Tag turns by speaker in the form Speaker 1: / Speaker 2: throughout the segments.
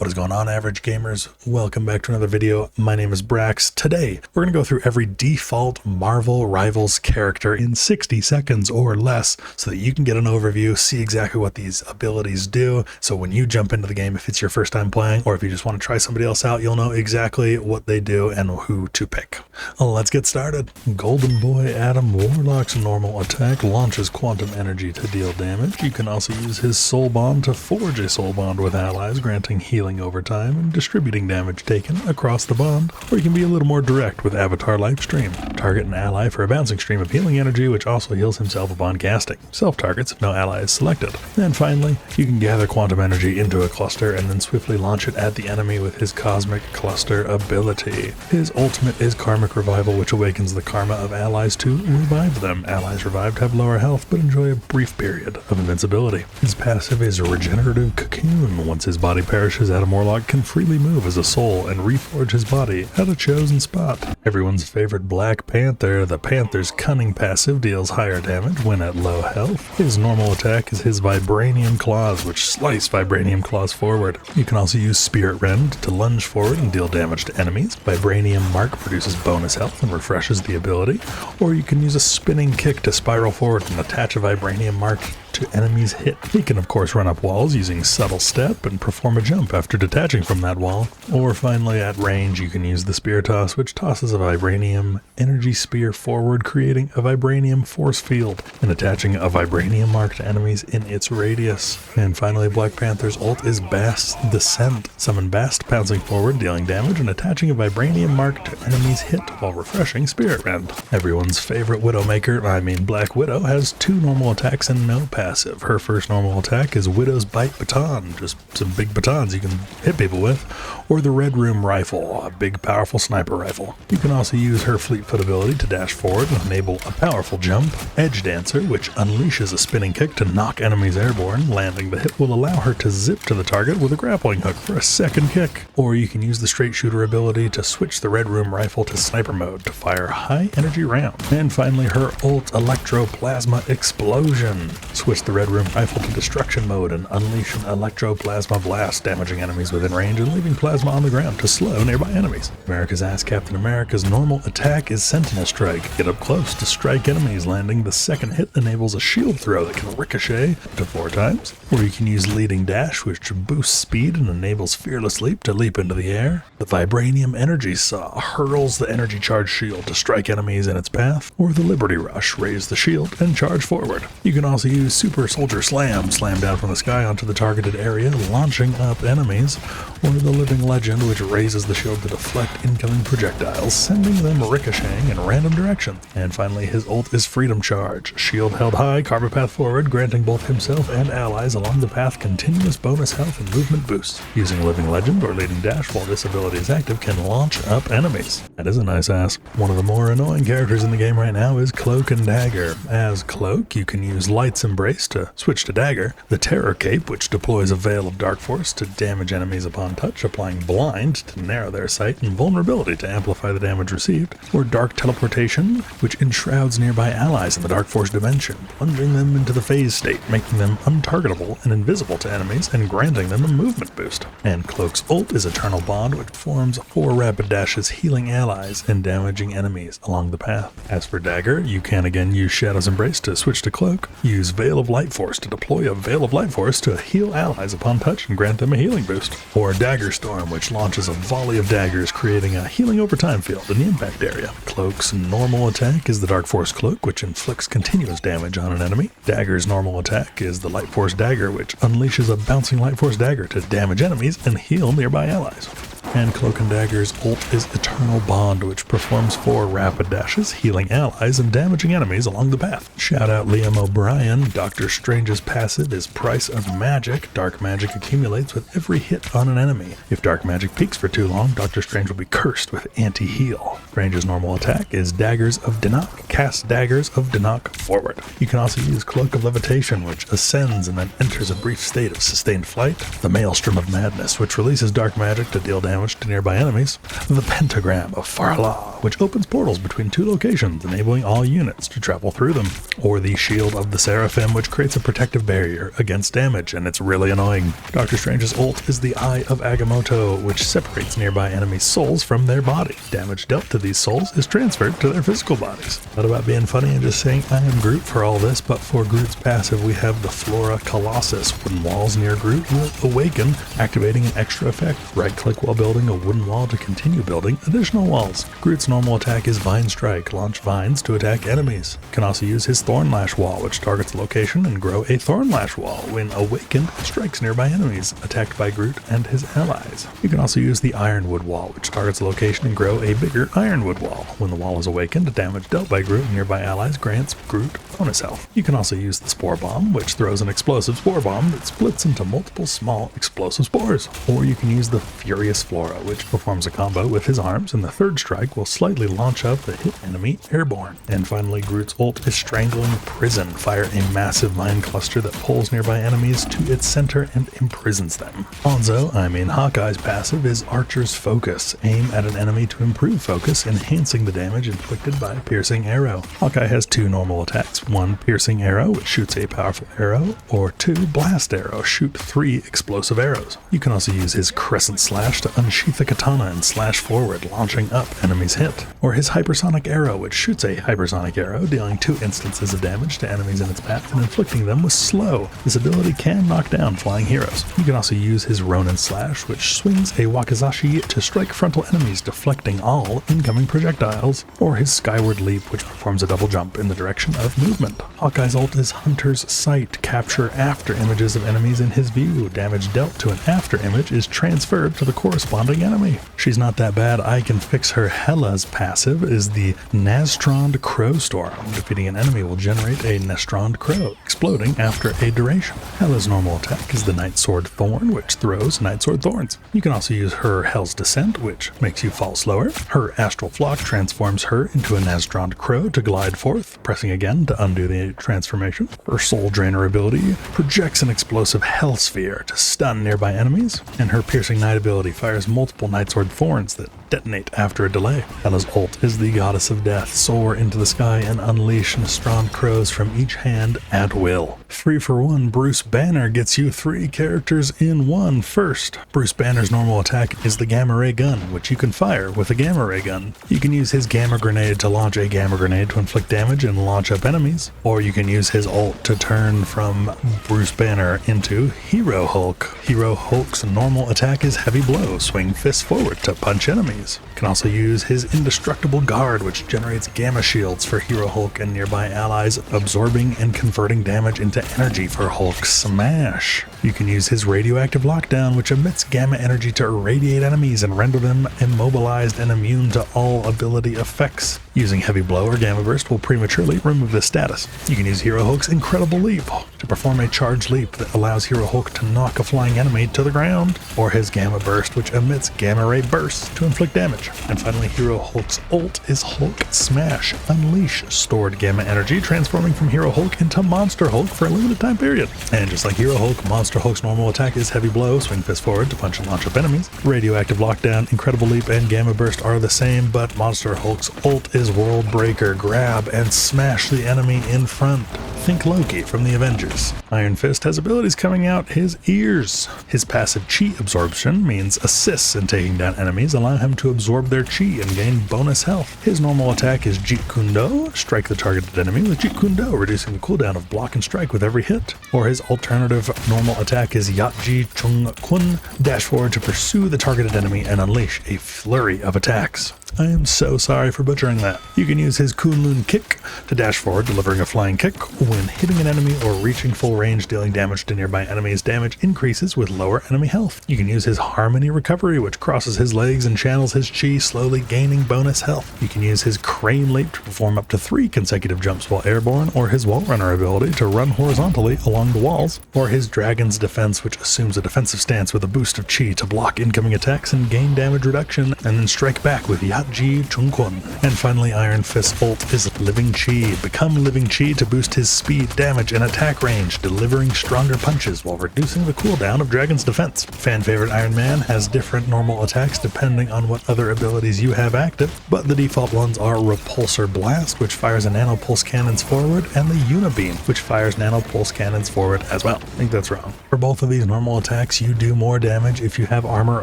Speaker 1: What is going on, average gamers? Welcome back to another video. My name is Brax. Today, we're going to go through every default Marvel Rivals character in 60 seconds or less so that you can get an overview, see exactly what these abilities do. So when you jump into the game, if it's your first time playing, or if you just want to try somebody else out, you'll know exactly what they do and who to pick. Let's get started. Golden Boy Adam Warlock's normal attack launches quantum energy to deal damage. You can also use his soul bond to forge a soul bond with allies, granting healing over time and distributing damage taken across the bond. Or you can be a little more direct with Avatar Life Stream. Target an ally for a bouncing stream of healing energy, which also heals himself upon casting. Self-targets if no ally is selected. And finally, you can gather quantum energy into a cluster and then swiftly launch it at the enemy with his Cosmic Cluster ability. His ultimate is Karmic Revival, which awakens the karma of allies to revive them. Allies revived have lower health, but enjoy a brief period of invincibility. His passive is Regenerative Cocoon. Once his body perishes, Adam Warlock can freely move as a soul and reforge his body at a chosen spot. Everyone's favorite Black Panther, the Panther's cunning passive deals higher damage when at low health. His normal attack is his Vibranium Claws, which slice Vibranium Claws forward. You can also use Spirit Rend to lunge forward and deal damage to enemies. Vibranium Mark produces bonus health and refreshes the ability, or you can use a Spinning Kick to spiral forward and attach a Vibranium Mark to enemies hit. He can of course run up walls using Subtle Step and perform a jump after detaching from that wall. Or finally, at range, you can use the Spear Toss, which tosses a Vibranium energy spear forward, creating a Vibranium force field and attaching a Vibranium mark to enemies in its radius. And finally, Black Panther's ult is Bast's Descent. Summon Bast, pouncing forward, dealing damage and attaching a Vibranium mark to enemies hit while refreshing Spirit Rend. Everyone's favorite Widowmaker, Black Widow, has 2 normal attacks and no passive. Her first normal attack is Widow's Bite Baton, just some big batons you can hit people with, or the Red Room Rifle, a big powerful sniper rifle. You can also use her Fleetfoot ability to dash forward and enable a powerful jump, Edge Dancer, which unleashes a spinning kick to knock enemies airborne. Landing the hit will allow her to zip to the target with a grappling hook for a second kick. Or you can use the Straight Shooter ability to switch the Red Room Rifle to sniper mode to fire high energy rounds. And finally, her ult Electroplasma Explosion. Switch the Red Room Rifle to destruction mode and unleash an Electroplasma Blast, damaging enemies within range and leaving plasma on the ground to slow nearby enemies. America's ass Captain America's normal attack is Sentinel Strike. Get up close to strike enemies. Landing the second hit enables a shield throw that can ricochet to 4 times. Or you can use Leading Dash, which boosts speed and enables Fearless Leap to leap into the air. The Vibranium Energy Saw hurls the energy charge shield to strike enemies in its path. Or the Liberty Rush, raise the shield and charge forward. You can also use Super Soldier Slam down from the sky onto the targeted area, launching up enemies, or the Living Legend, which raises the shield to deflect incoming projectiles, sending them ricocheting in random direction. And finally, his ult is Freedom Charge. Shield held high, carve a path forward, granting both himself and allies along the path continuous bonus health and movement boosts. Using Living Legend or Leading Dash while this ability is active can launch up enemies. That is a nice ass. One of the more annoying characters in the game right now is Cloak Dagger. As Cloak, you can use Light's Embrace to switch to Dagger, the Terror Cape, which deploys a Veil of Dark Force to damage enemies upon touch, applying Blind to narrow their sight and Vulnerability to amplify the damage received, or Dark Teleportation, which enshrouds nearby allies in the Dark Force dimension, plunging them into the phase state, making them untargetable and invisible to enemies, and granting them a movement boost. And Cloak's ult is Eternal Bond, which performs 4 rapid dashes, healing allies and damaging enemies along the path. As for Dagger, you can again use Shadow's Embrace to switch to Cloak, use Veil of Light Force to deploy a Veil of Light Force to heal allies upon touch and grant them a healing boost, or Dagger Storm, which launches a volley of daggers, creating a healing over time field in the impact area. Cloak's normal attack is the Dark Force Cloak, which inflicts continuous damage on an enemy. Dagger's normal attack is the Light Force Dagger, which unleashes a bouncing Light Force Dagger to damage enemies and heal nearby allies. And Cloak and Dagger's ult is Eternal Bond, which performs 4 rapid dashes, healing allies and damaging enemies along the path. Shout out Liam O'Brien. Doctor Strange's passive is Price of Magic. Dark magic accumulates with every hit on an enemy. If dark magic peaks for too long, Doctor Strange will be cursed with anti-heal. Strange's normal attack is Daggers of Dinok. Cast Daggers of Dinok forward. You can also use Cloak of Levitation, which ascends and then enters a brief state of sustained flight. The Maelstrom of Madness, which releases dark magic to deal damage damage to nearby enemies. The Pentagram of Hela, which opens portals between two locations, enabling all units to travel through them. Or the Shield of the Seraphim, which creates a protective barrier against damage, and it's really annoying. Doctor Strange's ult is the Eye of Agamotto, which separates nearby enemies' souls from their body. Damage dealt to these souls is transferred to their physical bodies. Not about being funny and just saying I am Groot for all this, but for Groot's passive we have the Flora Colossus. Wooden walls near Groot will awaken, activating an extra effect. Right-click while building a wooden wall to continue building additional walls. Groot's normal attack is Vine Strike. Launch vines to attack enemies. Can also use his Thorn Lash wall, which targets a location and grow a Thorn Lash wall. When awakened, strikes nearby enemies attacked by Groot and his allies. You can also use the Ironwood wall, which targets a location and grow a bigger Ironwood wall. When the wall is awakened, damage dealt by Groot and nearby allies grants Groot bonus health. You can also use the Spore Bomb, which throws an explosive spore bomb that splits into multiple small explosive spores. Or you can use the Furious Flora, which performs a combo with his arms, and the third strike will slightly launch out the hit enemy airborne. And finally, Groot's ult is Strangling Prison. Fire a massive mine cluster that pulls nearby enemies to its center and imprisons them. Hawkeye's passive is Archer's Focus. Aim at an enemy to improve focus, enhancing the damage inflicted by a piercing arrow. Hawkeye has two normal attacks. One, Piercing Arrow, which shoots a powerful arrow, or two, Blast Arrow, shoot 3 explosive arrows. You can also use his Crescent Slash to unsheath a katana and slash forward, launching up enemies hit. Or his Hypersonic Arrow, which shoots a hypersonic arrow, dealing 2 instances of damage to enemies in its path and inflicting them with slow. This ability can knock down flying heroes. You can also use his Ronin Slash, which swings a Wakizashi to strike frontal enemies, deflecting all incoming projectiles. Or his Skyward Leap, which performs a double jump in the direction of movement. Hawkeye's ult is Hunter's Sight. Capture after images of enemies in his view. Damage dealt to an after image is transferred to the corresponding enemy. She's not that bad. I can fix her. Hela's passive is the Nastrond Crow Storm. Defeating an enemy will generate a Nastrond Crow, exploding after a duration. Hela's normal attack is the Night Sword Thorn, which throws Night Sword Thorns. You can also use her Hell's Descent, which makes you fall slower. Her Astral Flock transforms her into a Nastrond Crow to glide forth, pressing again to undo the transformation. Her Soul Drainer ability projects an explosive Hell Sphere to stun nearby enemies, and her Piercing Night ability fires multiple Night Sword Thorns that detonate after a delay. Hela's ult is the Goddess of Death. Soar into the sky and unleash Nastrond Crows from each hand at will. 3-for-1 Bruce Banner gets you 3 characters in one. First, Bruce Banner's normal attack is the Gamma Ray Gun, which you can fire with a Gamma Ray Gun. You can use his Gamma Grenade to launch a Gamma Grenade to inflict damage and launch up enemies, or you can use his ult to turn from Bruce Banner into Hero Hulk. Hero Hulk's normal attack is Heavy Blow. Swing fists forward to punch enemies. You can also use his Indestructible Guard, which generates gamma shields for Hero Hulk and nearby allies, absorbing and converting damage into energy for Hulk Smash. You can use his Radioactive Lockdown, which emits gamma energy to irradiate enemies and render them immobilized and immune to all ability effects. Using Heavy Blow or Gamma Burst will prematurely remove this status. You can use Hero Hulk's Incredible Leap to perform a charged leap that allows Hero Hulk to knock a flying enemy to the ground, or his Gamma Burst, which emits Gamma Ray Bursts to inflict damage. And finally, Hero Hulk's ult is Hulk Smash. Unleash stored gamma energy, transforming from Hero Hulk into Monster Hulk for a limited time period. And just like Hero Hulk, Monster Hulk's normal attack is Heavy Blow, swing fist forward to punch and launch up enemies. Radioactive Lockdown, Incredible Leap, and Gamma Burst are the same, but Monster Hulk's ult is World Breaker. Grab and smash the enemy in front. Think Loki from the Avengers. Iron Fist has abilities coming out his ears. His passive Chi Absorption means assists in taking down enemies, allow him to absorb their Chi and gain bonus health. His normal attack is Jeet Kune Do. Strike the targeted enemy with Jeet Kune Do, reducing the cooldown of block and strike with every hit. Or his alternative normal attack is Yat Ji Chung Kun. Dash forward to pursue the targeted enemy and unleash a flurry of attacks. I am so sorry for butchering that. You can use his Kunlun Kick to dash forward, delivering a flying kick. When hitting an enemy or reaching full range, dealing damage to nearby enemies, damage increases with lower enemy health. You can use his Harmony Recovery, which crosses his legs and channels his chi, slowly gaining bonus health. You can use his Crane Leap to perform up to 3 consecutive jumps while airborne, or his Wall Runner ability to run horizontally along the walls, or his Dragon's Defense, which assumes a defensive stance with a boost of chi to block incoming attacks and gain damage reduction, and then strike back with Yat Ji Chungkwon. And finally, Iron Fist ult is Living Chi. Become Living Chi to boost his speed, damage, and attack range, delivering stronger punches while reducing the cooldown of Dragon's defense. Fan favorite Iron Man has different normal attacks depending on what other abilities you have active, but the default ones are Repulsor Blast, which fires a nano pulse cannons forward, and the Unibeam, which fires nano pulse cannons forward as well. I think that's wrong. For both of these normal attacks, you do more damage if you have Armor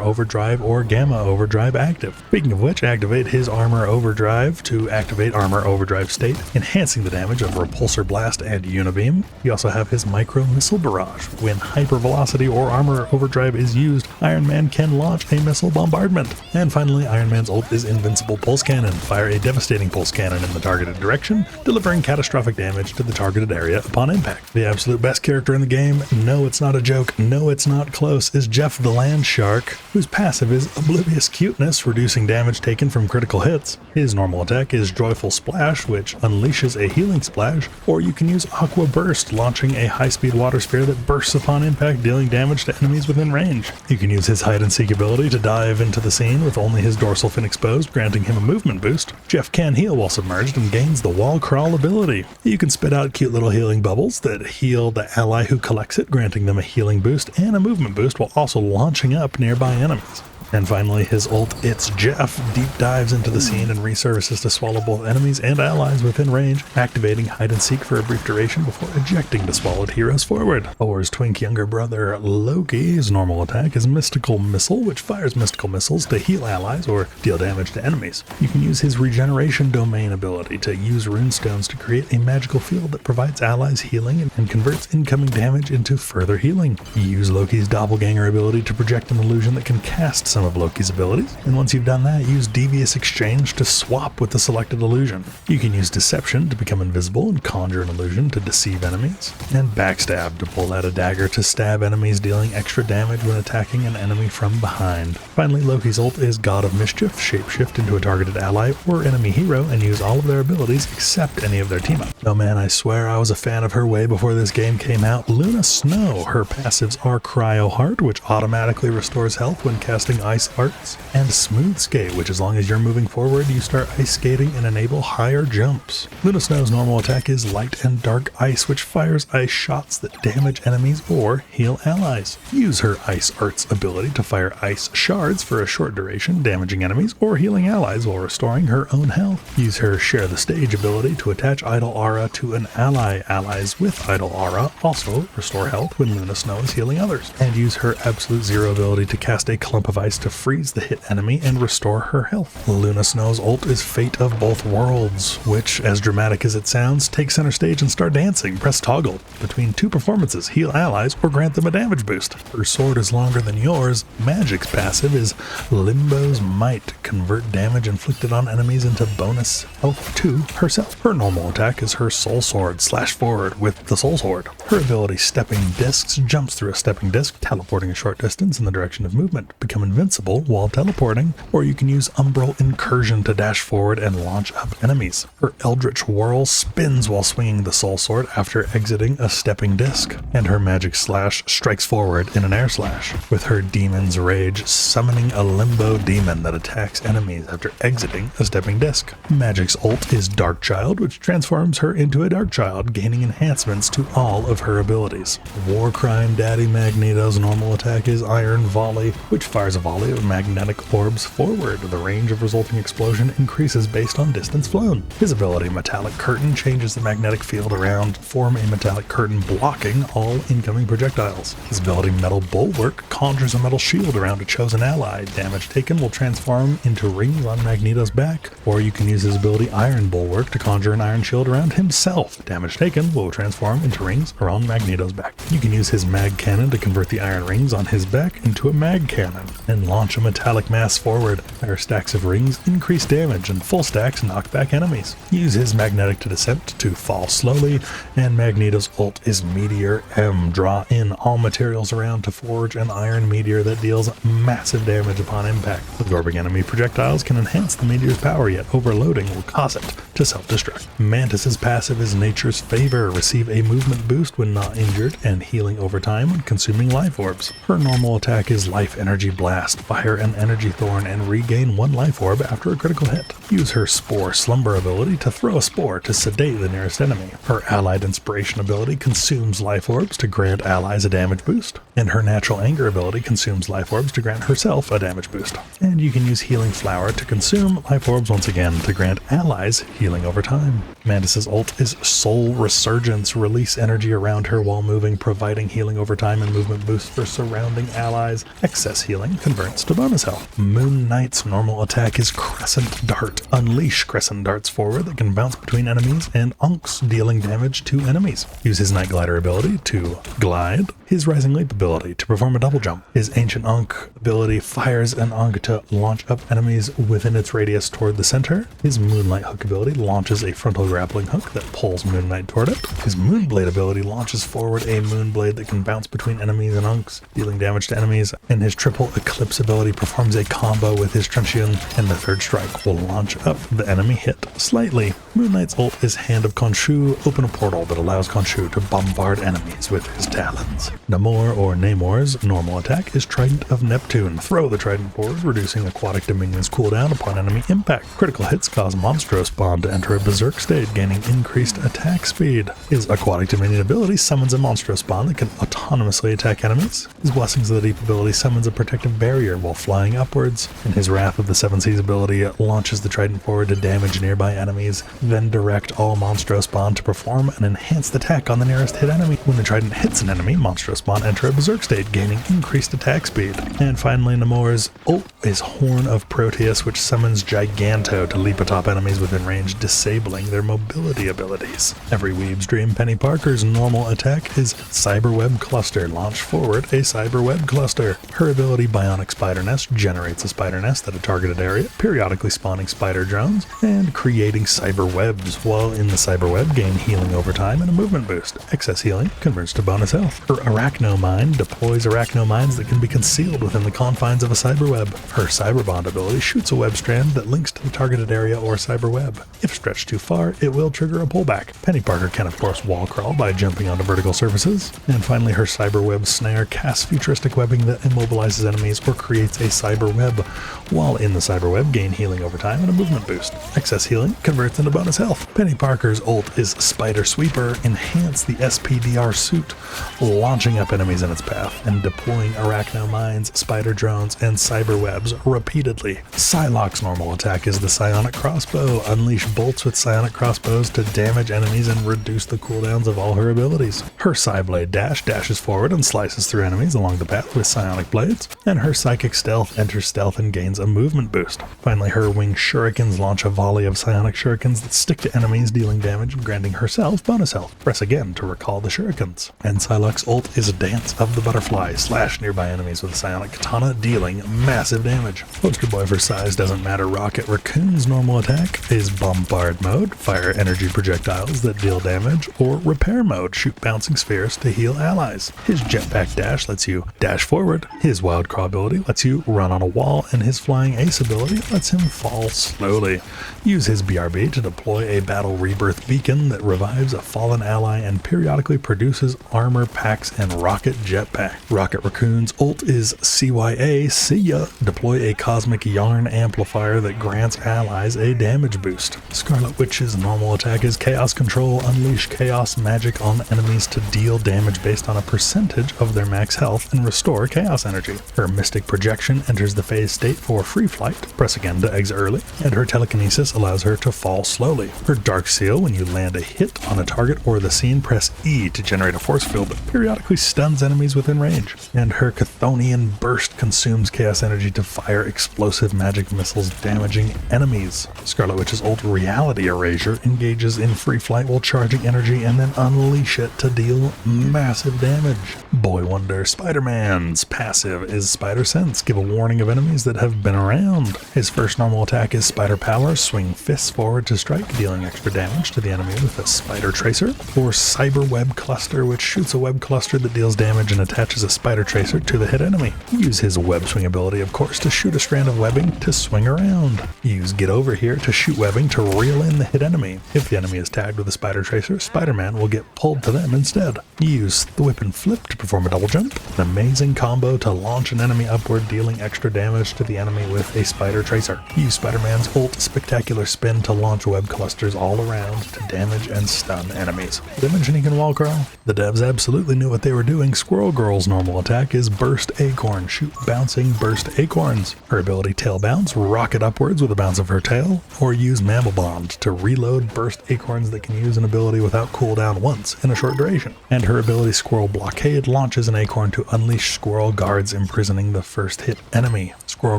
Speaker 1: Overdrive or Gamma Overdrive active. Speaking of which, activate his Armor Overdrive to activate Armor Overdrive state, enhancing the damage of Repulsor Blast and Unibeam. You also have his Micro Missile Barrage. When Hypervelocity or Armor Overdrive is used, Iron Man can launch a missile bombardment. And finally, Iron Man's ult is Invincible Pulse Cannon. Fire a devastating pulse cannon in the targeted direction, delivering catastrophic damage to the targeted area upon impact. The absolute best character in the game, no it's not a joke, no it's not close, is Jeff the Land Shark, whose passive is Oblivious Cuteness, reducing damage taken from critical hits. His normal attack is Joyful Splash, which unleashes a healing splash, or you can use Aqua Burst, launching a high-speed water sphere that bursts upon impact, dealing damage to enemies within range. You can use his Hide and Seek ability to dive into the scene with only his dorsal fin exposed, granting him a movement boost. Jeff can heal while submerged and gains the Wall Crawl ability. You can spit out cute little healing bubbles that heal the ally who collects it, granting them a healing boost and a movement boost while also launching up nearby enemies. And finally, his ult, It's Jeff, deep dives into the scene and resurfaces to swallow both enemies and allies within range, activating Hide and Seek for a brief duration before ejecting the swallowed heroes forward. Thor's twink younger brother, Loki's normal attack is Mystical Missile, which fires mystical missiles to heal allies or deal damage to enemies. You can use his Regeneration Domain ability to use runestones to create a magical field that provides allies healing and converts incoming damage into further healing. You use Loki's Doppelganger ability to project an illusion that can cast some of Loki's abilities, and once you've done that, use Devious Exchange to swap with the selected illusion. You can use Deception to become invisible and conjure an illusion to deceive enemies, and Backstab to pull out a dagger to stab enemies, dealing extra damage when attacking an enemy from behind. Finally, Loki's ult is God of Mischief, shapeshift into a targeted ally or enemy hero and use all of their abilities except any of their team up. Oh man, I swear I was a fan of her way before this game came out. Luna Snow, her passives are Cryo Heart, which automatically restores health when casting Ice Arts, and Smooth Skate, which as long as you're moving forward, you start ice skating and enable higher jumps. Luna Snow's normal attack is Light and Dark Ice, which fires ice shots that damage enemies or heal allies. Use her Ice Arts ability to fire ice shards for a short duration, damaging enemies or healing allies while restoring her own health. Use her Share the Stage ability to attach Idle Aura to an ally. Allies with Idle Aura also restore health when Luna Snow is healing others. And use her Absolute Zero ability to cast a clump of ice to freeze the hit enemy and restore her health. Luna Snow's ult is Fate of Both Worlds, which, as dramatic as it sounds, take center stage and start dancing. Press toggle between two performances, heal allies, or grant them a damage boost. Her sword is longer than yours. Magik's passive is Limbo's Might, convert damage inflicted on enemies into bonus health to herself. Her normal attack is her Soul Sword, slash forward with the Soul Sword. Her ability Stepping Discs jumps through a stepping disc, teleporting a short distance in the direction of movement. Become invincible while teleporting, or you can use Umbral Incursion to dash forward and launch up enemies. Her Eldritch Whirl spins while swinging the Soul Sword after exiting a stepping disc, and her Magic Slash strikes forward in an air slash, with her Demon's Rage summoning a Limbo Demon that attacks enemies after exiting a stepping disc. Magic's ult is Dark Child, which transforms her into a Dark Child, gaining enhancements to all of her abilities. Warcrime Daddy Magneto's normal attack is Iron Volley, which fires a volley of magnetic orbs forward. The range of resulting explosion increases based on distance flown. His ability Metallic Curtain changes the magnetic field around to form a metallic curtain blocking all incoming projectiles. His ability Metal Bulwark conjures a metal shield around a chosen ally. Damage taken will transform into rings on Magneto's back, or you can use his ability Iron Bulwark to conjure an iron shield around himself. Damage taken will transform into rings around Magneto's back. You can use his Mag Cannon to convert the iron rings on his back into a Mag Cannon, and launch a metallic mass forward. Higher stacks of rings increase damage, and full stacks knock back enemies. Use his Magnetic to Descent to fall slowly, and Magneto's ult is Meteor M. Draw in all materials around to forge an iron meteor that deals massive damage upon impact. Absorbing enemy projectiles can enhance the meteor's power, yet overloading will cause it to self-destruct. Mantis's passive is Nature's Favor. Receive a movement boost when not injured, and healing over time when consuming life orbs. Her normal attack is Life Energy Blast, fire an energy thorn and regain 1 life orb after a critical hit. Use her Spore Slumber ability to throw a spore to sedate the nearest enemy. Her Allied Inspiration ability consumes life orbs to grant allies a damage boost, and her Natural Anger ability consumes life orbs to grant herself a damage boost. And you can use Healing Flower to consume life orbs once again to grant allies healing over time. Mantis's ult is Soul Resurgence. Release energy around her while moving, providing healing over time and movement boost for surrounding allies. Excess healing converts to bonus health. Moon Knight's normal attack is Crescent Dart. Unleash Crescent Darts forward that can bounce between enemies and unks, dealing damage to enemies. Use his Night Glider ability to glide. His Rising Leap ability to perform a double jump. His Ancient Unk ability fires an Unk to launch up enemies within its radius toward the center. His Moonlight Hook ability launches a frontal grappling hook that pulls Moon Knight toward it. His Moonblade ability launches forward a Moonblade that can bounce between enemies and Unks, dealing damage to enemies. And his Triple Eclipse ability performs a combo with his Truncheon, and the third strike will launch up the enemy hit slightly. Moon Knight's ult is Hand of Khonshu. Open a portal that allows Khonshu to bombard enemies with his talons. Namor's normal attack is Trident of Neptune. Throw the trident forward, reducing Aquatic Dominion's cooldown upon enemy impact. Critical hits cause Monstro Spawn to enter a Berserk state, gaining increased attack speed. His Aquatic Dominion ability summons a Monstro Spawn that can autonomously attack enemies. His Blessings of the Deep ability summons a protective barrier while flying upwards. And his Wrath of the Seven Seas ability launches the trident forward to damage nearby enemies, then direct all Monstro Spawn to perform an enhanced attack on the nearest hit enemy. When the trident hits an enemy, Monstro Spawn enter a Berserk state, gaining increased attack speed. And finally, Namor's ult is Horn of Proteus, which summons Giganto to leap atop enemies within range, disabling their mobility abilities. Every Weeb's Dream Peni Parker's normal attack is Cyberweb Cluster. Launch forward a Cyberweb Cluster. Her ability Bionic Spider Nest generates a spider nest at a targeted area, periodically spawning spider drones and creating cyber webs. While in the cyber web, gain healing over time and a movement boost. Excess healing converts to bonus health. Her Arachno Mine deploys Arachno Mines that can be concealed within the confines of a cyber web. Her Cyber Bond ability shoots a web strand that links to the targeted area or cyber web. If stretched too far, it will trigger a pullback. Peni Parker can of course wall crawl by jumping onto vertical surfaces. And finally, her Cyber Web Snare casts futuristic webbing that immobilizes enemies or creates a cyber web. While in the cyber web, gain healing over time and a movement boost. Excess healing converts into bonus health. Peni Parker's ult is Spider Sweeper. Enhance the SPDR suit, launching up enemies in its path and deploying Arachno Mines, spider drones, and cyber webs repeatedly. Psylocke's normal attack is the Psionic Crossbow. Unleash bolts with Psionic Crossbows to damage enemies and reduce the cooldowns of all her abilities. Her Psyblade Dash dashes forward and slices through enemies along the path with Psionic Blades. And her Psychic Stealth enters stealth and gains a movement boost. Finally, her Winged Shurikens launch a volley of Psionic Shurikens that stick to enemies, dealing damage and granting herself bonus health. Press again to recall the Shurikens. And Psylocke's ult is Dance of the Butterfly. Slash nearby enemies with a Psionic Katana, dealing massive damage. Poster boy for size doesn't matter. Rocket Raccoon's normal attack is Bombard Mode. Fire energy projectiles that deal damage. Or Repair Mode. Shoot bouncing spheres to heal allies. His Jetpack Dash lets you dash forward. His Wild Claw ability lets you run on a wall. And his Flying Ace ability lets him fall slowly. Use his BRB to deploy a Battle Rebirth Beacon that revives a fallen ally and periodically produces armor packs and rocket jetpack. Rocket Raccoon's ult is CYA, see ya. Deploy a Cosmic Yarn Amplifier that grants allies a damage boost. Scarlet Witch's normal attack is Chaos Control. Unleash chaos magic on enemies to deal damage based on a percentage of their max health and restore chaos energy. Her Mystic Projection enters the phase state for free flight. Press again to exit early. And her Telekinesis allows her to fall slowly. Her Dark Seal, when you land a hit on a target or the scene, press E to generate a force field that periodically stuns enemies within range. And her Chthonian Burst consumes chaos energy to fire explosive magic missiles, damaging enemies. Scarlet Witch's ult Reality Erasure engages in free flight while charging energy and then unleash it to deal massive damage. Boy Wonder Spider-Man's passive is Spider Sense. Give a warning of enemies that have been around. His first normal attack is Spider Power. Swing fists forward to strike, dealing extra damage to the enemy with a Spider Tracer. Or Cyber Web Cluster, which shoots a web cluster that that deals damage and attaches a spider tracer to the hit enemy. Use his web swing ability, of course, to shoot a strand of webbing to swing around. Use get over here to shoot webbing to reel in the hit enemy. If the enemy is tagged with a spider tracer, Spider-Man will get pulled to them instead. Use the whip and flip to perform a double jump. An amazing combo to launch an enemy upward, dealing extra damage to the enemy with a spider tracer. Use Spider-Man's ult spectacular spin to launch web clusters all around to damage and stun enemies. Did I mention he can wall crawl? The devs absolutely knew what they were doing. Squirrel Girl's normal attack is Burst Acorn. Shoot bouncing burst acorns. Her ability Tail Bounce, rocket upwards with a bounce of her tail, or use Mammal Bond to reload burst acorns that can use an ability without cooldown once in a short duration. And her ability Squirrel Blockade launches an acorn to unleash squirrel guards, imprisoning the first hit enemy. Squirrel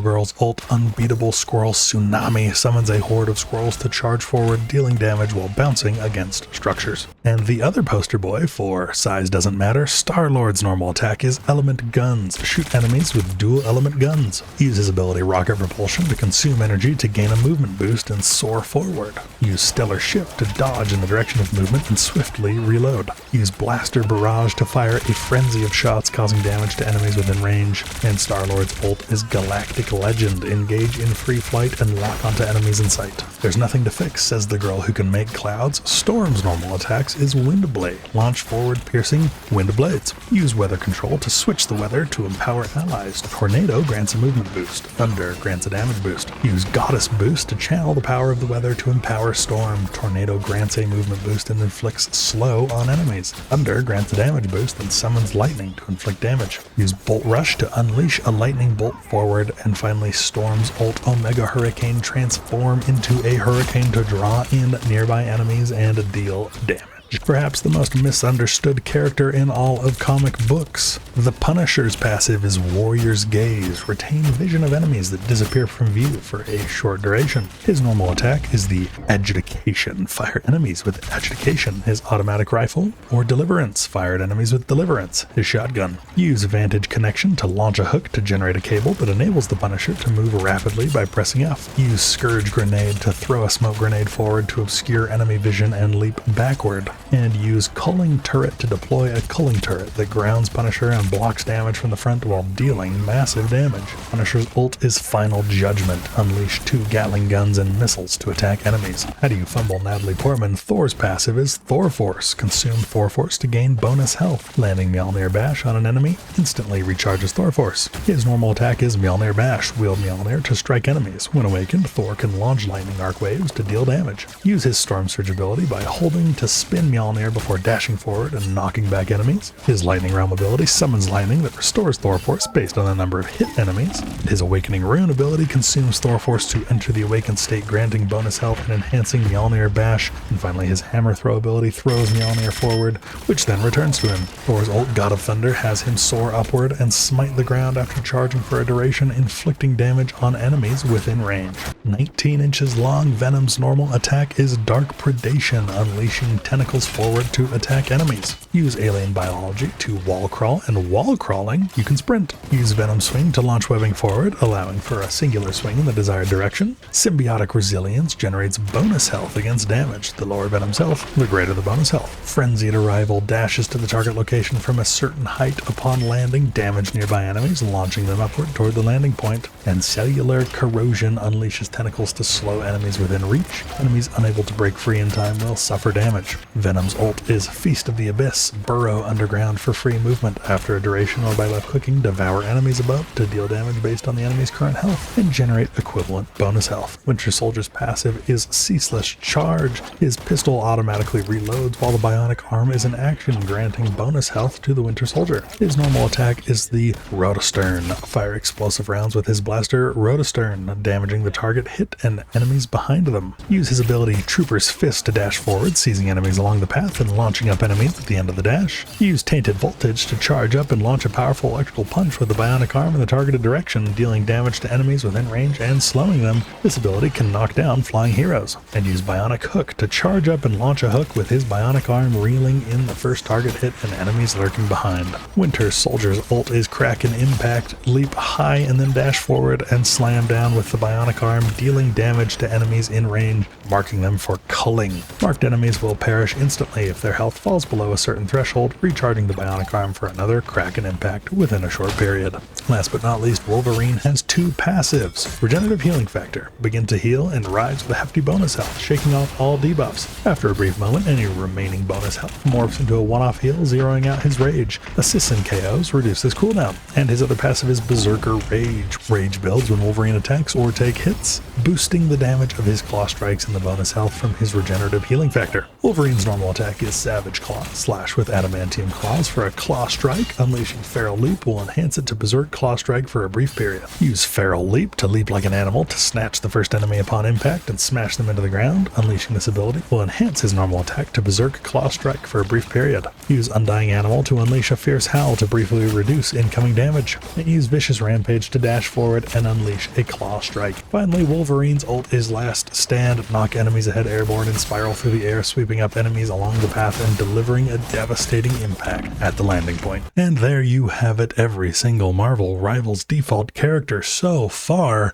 Speaker 1: Girl's ult Unbeatable Squirrel Tsunami summons a horde of squirrels to charge forward, dealing damage while bouncing against structures. And the other poster boy for size doesn't matter, Star-Lord's normal attack is Element Guns. Shoot enemies with dual element guns. Use his ability Rocket Propulsion to consume energy to gain a movement boost and soar forward. Use Stellar Shift to dodge in the direction of movement and swiftly reload. Use Blaster Barrage to fire a frenzy of shots causing damage to enemies within range. And Star-Lord's ult is Galactic Legend. Engage in free flight and lock onto enemies in sight. There's nothing to fix, says the girl who can make clouds. Storm's normal attacks is Wind Blade. Launch forward piercing Wind Blades. Use Weather Control to switch the weather to empower allies. Tornado grants a movement boost. Thunder grants a damage boost. Use Goddess Boost to channel the power of the weather to empower Storm. Tornado grants a movement boost and inflicts slow on enemies. Thunder grants a damage boost and summons lightning to inflict damage. Use Bolt Rush to unleash a lightning bolt forward. And finally, Storm's ult Omega Hurricane transform into a hurricane to draw in nearby enemies and deal damage. Perhaps the most misunderstood character in all of comic books. The Punisher's passive is Warrior's Gaze. Retain vision of enemies that disappear from view for a short duration. His normal attack is the Adjudication. Fire enemies with Adjudication, his automatic rifle, or Deliverance. Fired enemies with Deliverance, his shotgun. Use Vantage Connection to launch a hook to generate a cable that enables the Punisher to move rapidly by pressing F. Use Scourge Grenade to throw a smoke grenade forward to obscure enemy vision and leap backward. And use Culling Turret to deploy a Culling Turret that grounds Punisher and blocks damage from the front while dealing massive damage. Punisher's ult is Final Judgment. Unleash 2 Gatling guns and missiles to attack enemies. How do you fumble Natalie Portman? Thor's passive is Thor Force. Consume Thor Force to gain bonus health. Landing Mjolnir Bash on an enemy instantly recharges Thor Force. His normal attack is Mjolnir Bash. Wield Mjolnir to strike enemies. When awakened, Thor can launch lightning arc waves to deal damage. Use his Storm Surge ability by holding to spin Mjolnir before dashing forward and knocking back enemies. His Lightning Realm ability summons lightning that restores Thor Force based on the number of hit enemies. His Awakening Rune ability consumes Thor Force to enter the awakened state, granting bonus health and enhancing Mjolnir Bash. And finally, his Hammer Throw ability throws Mjolnir forward, which then returns to him. Thor's ult, God of Thunder, has him soar upward and smite the ground after charging for a duration, inflicting damage on enemies within range. 19 inches long, Venom's normal attack is Dark Predation, unleashing tentacles forward to attack enemies. Use Alien Biology to wall crawl, and wall crawling, you can sprint. Use Venom Swing to launch webbing forward, allowing for a singular swing in the desired direction. Symbiotic Resilience generates bonus health against damage. The lower Venom's health, the greater the bonus health. Frenzied Arrival dashes to the target location from a certain height upon landing, damage nearby enemies, launching them upward toward the landing point. And Cellular Corrosion unleashes tentacles to slow enemies within reach. Enemies unable to break free in time will suffer damage. Venom's ult is Feast of the Abyss. Burrow underground for free movement. After a duration or by left clicking, devour enemies above to deal damage based on the enemy's current health and generate equivalent bonus health. Winter Soldier's passive is Ceaseless Charge. His pistol automatically reloads while the bionic arm is in action, granting bonus health to the Winter Soldier. His normal attack is the Rotostern. Fire explosive rounds with his blaster Rotostern, damaging the target, hit, and enemies behind them. Use his ability Trooper's Fist to dash forward, seizing enemies along the path and launching up enemies at the end of the dash. Use Tainted Voltage to charge up and launch a powerful electrical punch with the bionic arm in the targeted direction, dealing damage to enemies within range and slowing them. This ability can knock down flying heroes. And use Bionic Hook to charge up and launch a hook with his bionic arm reeling in the first target hit and enemies lurking behind. Winter Soldier's ult is Kraken Impact. Leap high and then dash forward and slam down with the bionic arm, dealing damage to enemies in range, marking them for culling. Marked enemies will perish instantly if their health falls below a certain threshold, recharging the bionic arm for another Kraken impact within a short period. Last but not least, Wolverine has 2 passives. Regenerative Healing Factor. Begin to heal and rides with a hefty bonus health, shaking off all debuffs. After a brief moment, any remaining bonus health morphs into a one-off heal, zeroing out his rage. Assists and KOs reduce his cooldown. And his other passive is Berserker Rage. Rage builds when Wolverine attacks or take hits, boosting the damage of his claw strikes and the bonus health from his Regenerative Healing Factor. Wolverine's normal attack is Savage Claw. Slash with Adamantium Claws for a Claw Strike. Unleashing Feral Leap will enhance it to Berserk Claw Strike for a brief period. Use Feral Leap to leap like an animal to snatch the first enemy upon impact and smash them into the ground. Unleashing this ability will enhance his normal attack to Berserk Claw Strike for a brief period. Use Undying Animal to unleash a Fierce Howl to briefly reduce incoming damage. And use Vicious Rampage to dash forward and unleash a Claw Strike. Finally, Wolverine's ult is Last Stand. Knock enemies ahead airborne and spiral through the air, sweeping up enemies along the path and delivering a devastating impact at the landing point. And there you have it, every single Marvel Rivals default character so far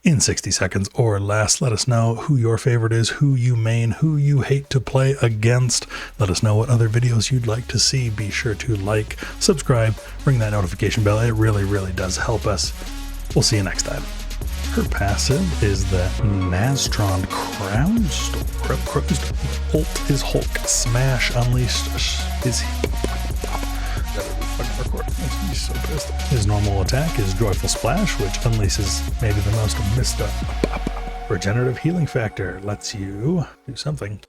Speaker 1: in 60 seconds or less. Let us know who your favorite is, who you main, who you hate to play against. Let us know what other videos you'd like to see. Be sure to like, subscribe, ring that notification bell. It really, really does help us. We'll see you next time. Her passive is the Nastron Crown Store. Ult is Hulk. Smash Unleashed is He's so pissed. His normal attack is Joyful Splash, which unleashes maybe the most missed up. Regenerative Healing Factor lets you do something.